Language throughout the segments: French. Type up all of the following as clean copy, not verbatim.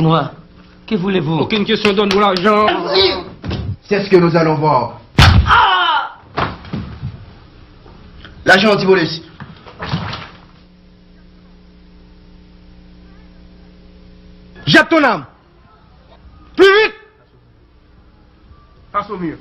Dites-moi, que voulez-vous? Aucune question, donne-nous l'argent. C'est ce que nous allons voir. L'agent anti-police. Jette ton arme. Plus vite. Passe au mur.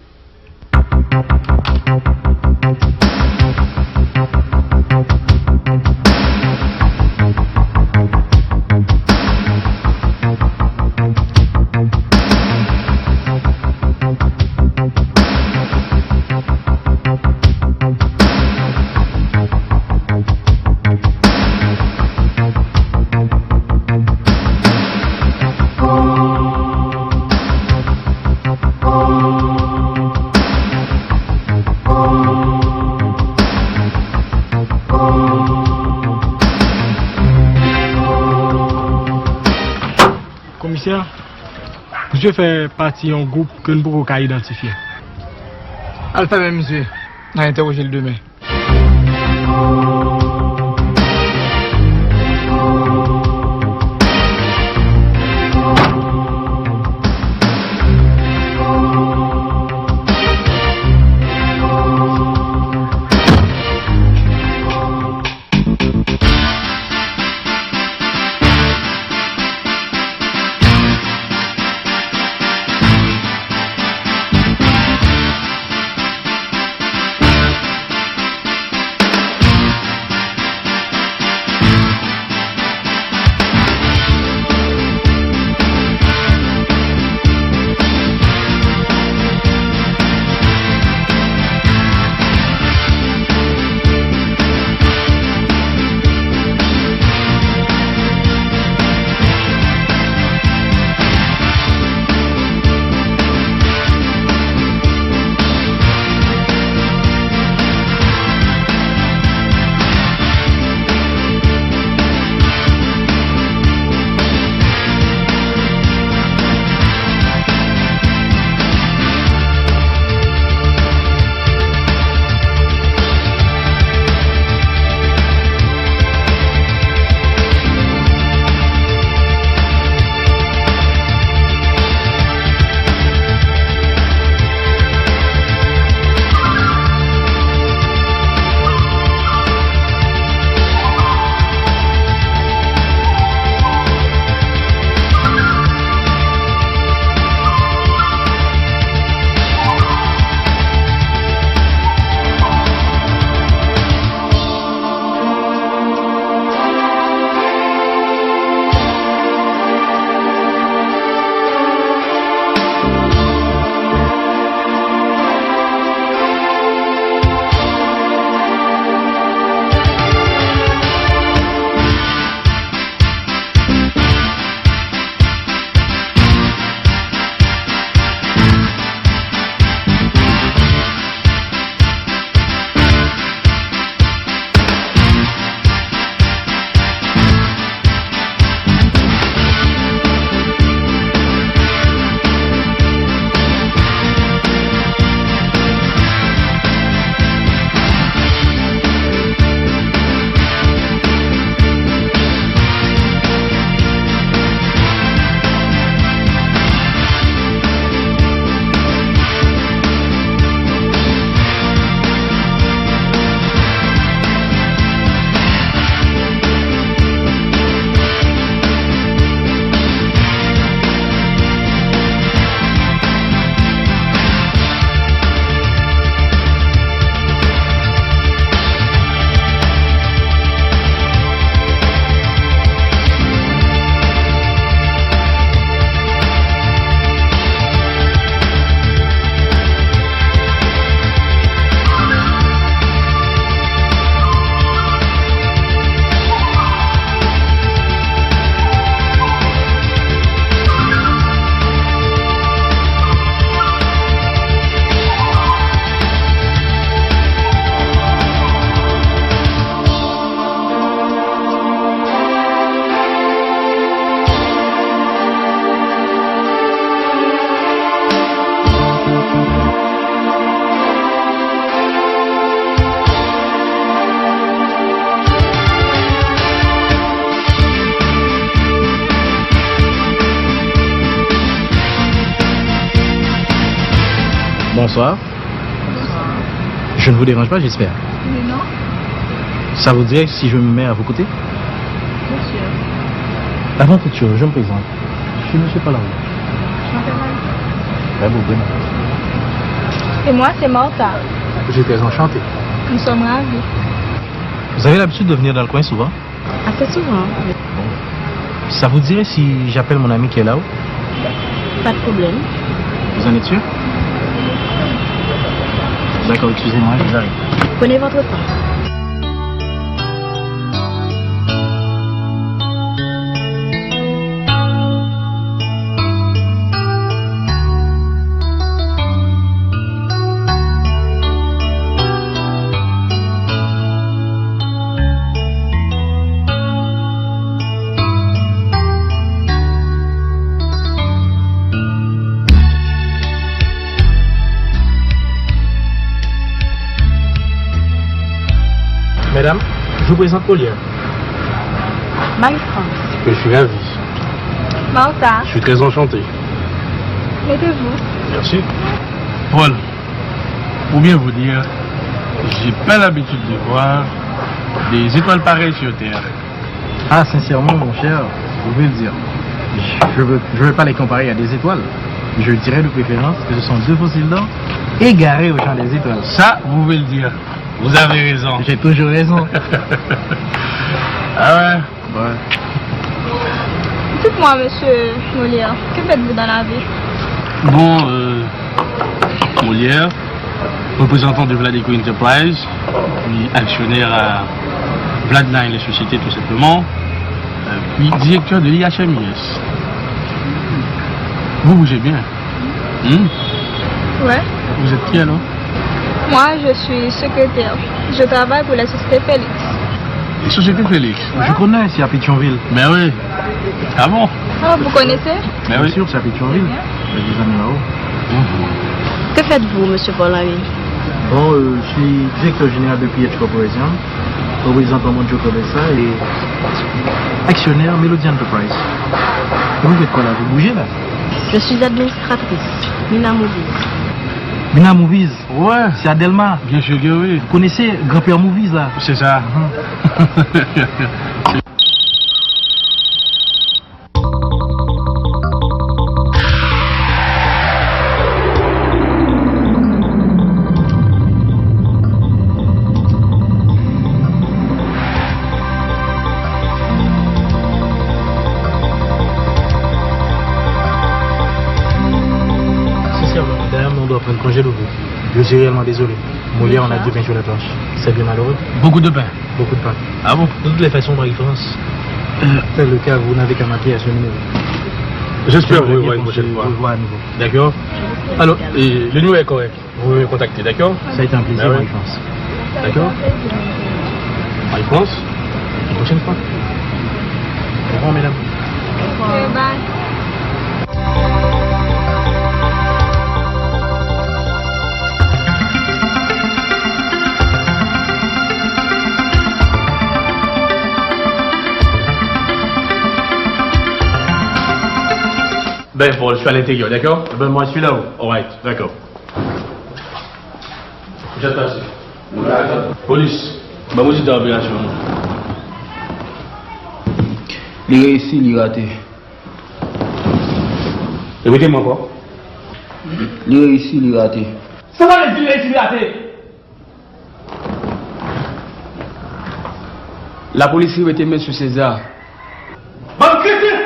Commissaire, monsieur fait partie d'un groupe que nous ne pouvons pas identifier. Alpha même, monsieur. On a interrogé le demain. Bonsoir. Je ne vous dérange pas, j'espère. Mais non, Ça vous dirait si je me mets à vos côtés? bien sûr. Avant toute chose, je me présente. Je suis monsieur Palaou. Je m'appelle Marie. Très beau, bien. Et moi, c'est Martha. J'étais enchanté. Nous sommes ravis. Vous avez l'habitude de venir dans le coin souvent? Assez souvent. Ça vous dirait si j'appelle mon ami qui est là-haut? Pas de problème. Vous en êtes sûr? D'accord, excusez-moi, je vous arrive. Prenez votre temps. Mesdames, je vous présente Molière. Marie-France. Je suis ravi. Martha, Je suis très enchanté. mettez-vous. Merci. Paul, pour bien vous dire, j'ai pas l'habitude de voir des étoiles pareilles sur Terre. Ah, sincèrement, mon cher, vous pouvez le dire. Je veux pas les comparer à des étoiles. Je dirais de préférence que ce sont deux fossiles d'or égarés au champ des étoiles. Ça, vous pouvez le dire. Vous avez raison. J'ai toujours raison. Ah ouais? Ouais. Dites-moi, monsieur Molière, que faites-vous dans la vie? Bon, Molière, représentant de Vladico Enterprise, puis actionnaire à Vladline, les sociétés tout simplement, puis directeur de l'IHMIS. Vous bougez bien. Ouais. Vous êtes qui alors? Moi, je suis secrétaire. Je travaille pour la société Félix. Les sociétés Félix. Je connais ici à Pétionville. Mais oui. Ah bon? Ah, vous connaissez? Mais Bien oui. sûr, c'est à Pétionville. J'ai des amis là-haut. Que faites-vous, monsieur Paul-Henri? Bon, je suis directeur général de PH Corporation, représentant mon Joe Codessa et actionnaire Melody Enterprise. Et vous faites quoi là? Vous bougez là? Je suis administratrice, Mina Movies. Mina Movies. Ouais. C'est à Delmar. Bien sûr que oui. Vous connaissez Grand-Père Movies là? C'est ça. Sincèrement, madame, on doit prendre congé de vous. Je suis réellement désolé. Molière, on a du pain sur la planche. C'est bien malheureux. Beaucoup de pain. Beaucoup de pain. Ah bon? De toutes les façons, Marie-France, c'est le cas, vous n'avez qu'à m'appeler à ce numéro. J'espère vous J'aimerais revoir bien une prochaine qu'on fois. se revoie à nouveau. D'accord? Alors, et le numéro est correct. Vous pouvez me contacter, d'accord? Ça a été un plaisir, Ah ouais. Marie-France. D'accord? Marie-France? Une prochaine fois. Au revoir, mesdames. Bye. Ben, Paul, je suis à l'intérieur, d'accord? Ben, moi, je suis là-haut. Alright, d'accord. J'attends. Police, ben, moi, j'ai opération. Il réussit, il raté. Répétez-moi quoi? Il réussit, il raté. Ça va les dire, les raté? La police était M. César. Bon chrétien!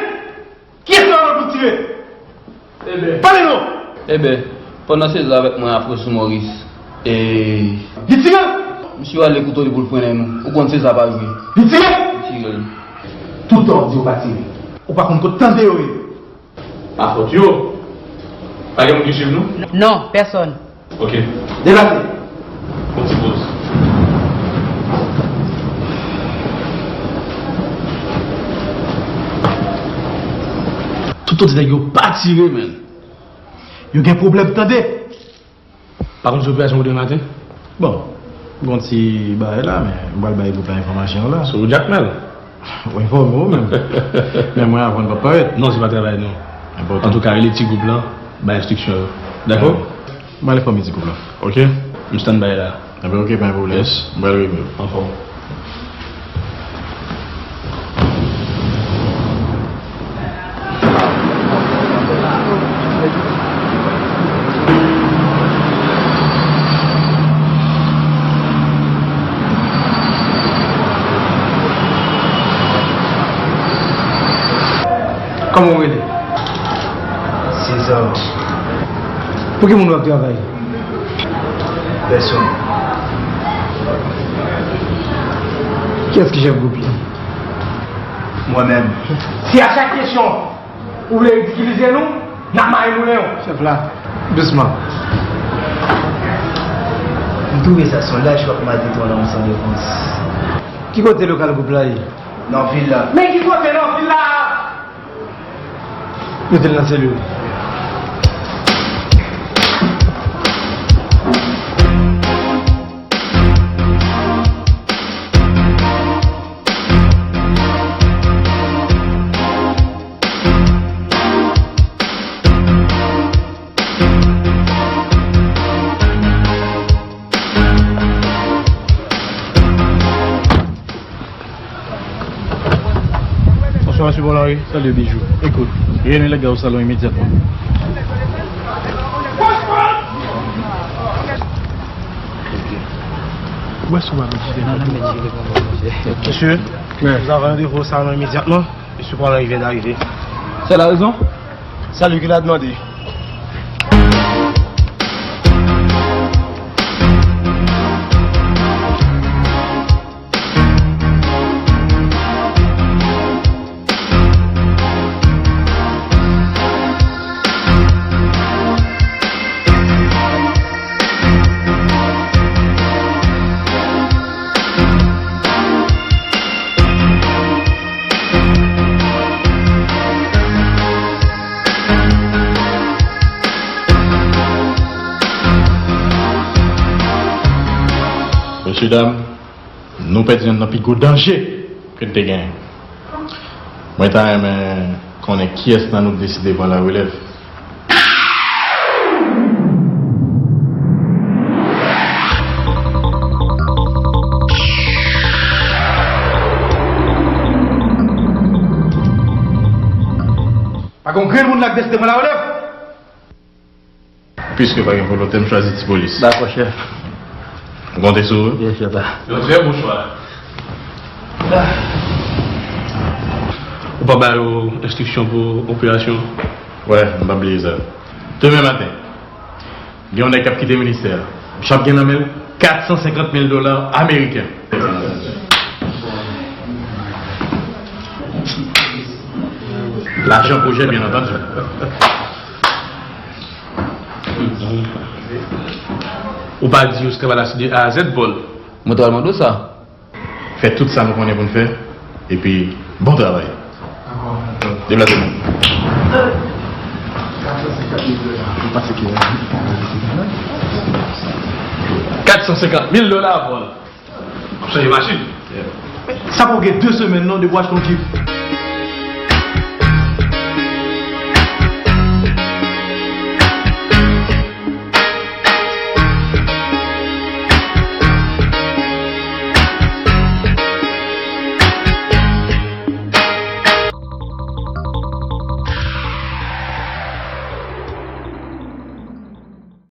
Qui est-ce qu'on va tuer? Eh bien, Parlez-nous! eh bien, pendant César avec moi, après sous Maurice. Et. Dites-moi! Monsieur a l'écouté pour le point de nous. Ou quand César pas joué. Dites-moi! Monsieur. Tout le temps, Dieu va tirer. Ou par contre, tant de oui. Ah, faut tuer. Pas de monde qui suit nous? Non, personne. Ok. Débattez. On s'y pose. Tout autre n'est pas tiré, man. Il y a un problème, attendez. Par contre, l'opération de matin? Bon, bon, si, bah, là, mais, on va le bailler pour pas information là. Sur Jackmel? Oui, faut moi même. Mais moi, avant de pas paraître. Non, c'est pas travail, non. En tout cas, les petits groupes là, bah, instruction. D'accord? Je vais aller faire midi groupe là. Ok? Je stand by là. Ah ben ok, pas un problème. Yes. Je vais aller avec En forme. Comment on est? C'est ça. Pour qui on doit travailler? Personne. Qui est-ce que j'ai groupé? Moi-même. Si à chaque question, vous voulez utiliser nous, n'a pas émoulé. Chef là, doucement. Vous trouvez ça son là, je crois que m'a dit qu'on a ensemble de France. Qui côté local groupe là? Dans la ville là. Mais qui faut faire dans ville là? Vous êtes dans la cellule. Bonsoir, monsieur Bolari. Salut, Bijou. Écoute, réunissez les gars au salon immédiatement. Où est-ce qu'on va manger? Monsieur, vous avez rendez-vous au salon immédiatement. Je suis pas arrivé d'arriver. C'est la raison? C'est lui qui l'a demandé. Messieurs, dames, nous perdons dans plus gros danger que de gagner. Moi, je connais qui est-ce qui nous décider pour la relève. Pas qu'on crée le monde là qui décide pour la relève. Puisque par exemple, l'autre choisit la police. D'accord, chef. Vous comptez sur eux? Bien, chef. C'est un très bon choix. Ou pas mal aux instructions pour l'opération? Ouais, je vais oublier ça. Demain matin, il y a un cap quitté le ministère. Chaque gain amène $450,000 américains. L'argent projet, bien entendu. Ou pas dire ce que va la de A à Z, Paul? Moi, tu as ça? Faites tout ça, nous connaissons pour nous faire. Et puis, bon travail. Déplacez-vous. $450,000, Paul. Ça y est, machine. Ça pour que 2 semaines non de Washington.